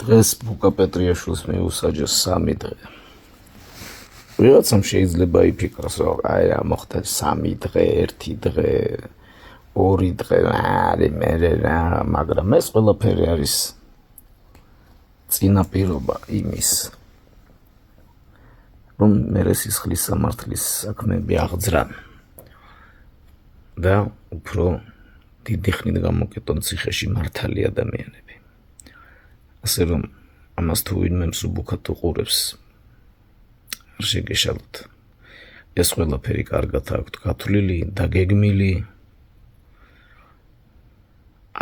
დღეს ბუკა პეტრიაშვილს მიუსაჯეს 3 დღე. ვიღაცამ შეიძლება იფიქროს, რომ აი რა მოხდა 3 დღე, 1 დღე, 2 დღე, მაგრამ ეს ყველაფერი არის წინაპირობა იმის, რომ მერე სისხლის სამართლის საქმეები აღძრან და უფრო დიდი ხნით გამოკეტონ ციხეში მართალი ადამიანები. ასე რომ ამას თუ ვინმე მსუბუქად უყურებს, არ შეგეშალოთ. ეს ყველაფერი კარგად აქვთ გათვლილი, დაგეგმილი.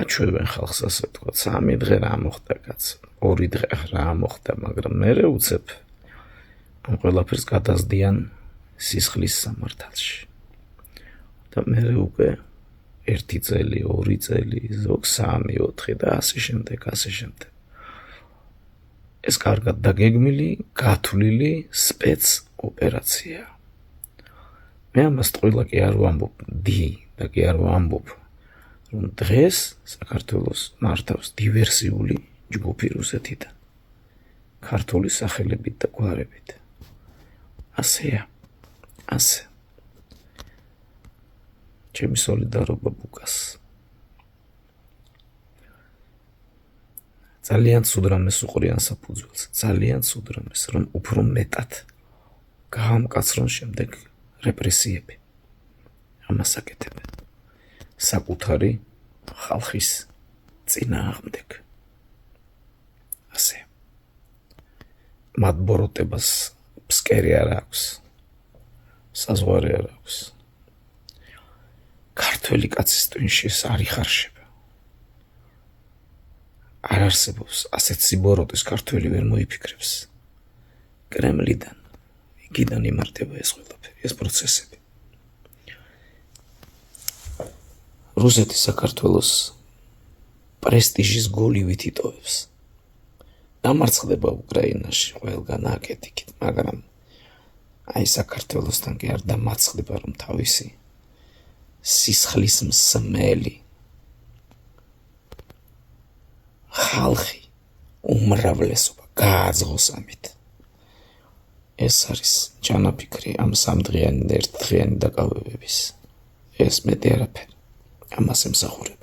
აჩვევენ ხალხს, ასე ვთქვათ, 3 დღე რა მოხდა კაცო, 2 დღე რა მოხდა, მაგრამ მერე უცებ ამ ყველაფერს გადაზდიან სისხლის სამართალში. და მერე უკვე 1 წელი, 2 წელი, ზოგ 3, 4 და ასე შემდეგ, ასე შემდეგ. ეს კარგად დაგეგმილი, გათვლილი სპეც ოპერაცია. მე ამას ტყუილა კი არ ვამბობ, და კი არ ვამბობ, რომ დღეს საქართველოს მართავს დივერსიული ჯგუფი რუსეთიდან, ქართული სახელებით და გვარებით. ასეა, ასე. ჩემი სოლიდარობა ბუკას. ძალიან ცუდ რამეს უყრიან საფუძველს, ძალიან ცუდ რამეს, რომ უფრო მეტად გაამკაცრონ შემდეგ რეპრესიები. ამას აკეთებენ საკუთარი ხალხის წინააღმდეგ. ასე. მათ ბოროტებას ფსკერი არ აქვს, საზღვარი არ აქვს. ქართველი კაცის ტვინში ეს არ იხარშება. არ არსებობს ასეთ სიბოროტეს ქართველი ვერ მოიფიქრებს. კრემლიდან, იქიდან იმართება ეს ყველაფერი, ეს პროცესები. რუსეთი საქართველოს პრესტიჟის გოლივით იტოვებს. დამარცხდება უკრაინაში ყველგან აკეთიკით, მაგრამ აი საქართველოსთან კი არ დამარცხდება, რომ თავისი სისხლის მსმელი ხალხი უმრავლესობა გააძღოს ამით. ეს არის ჩანაფიქრი ამ 3 დღიანი და 1 დღიანი დაკავებების. ეს მეტი არაფერი. ამას ემსახურებ.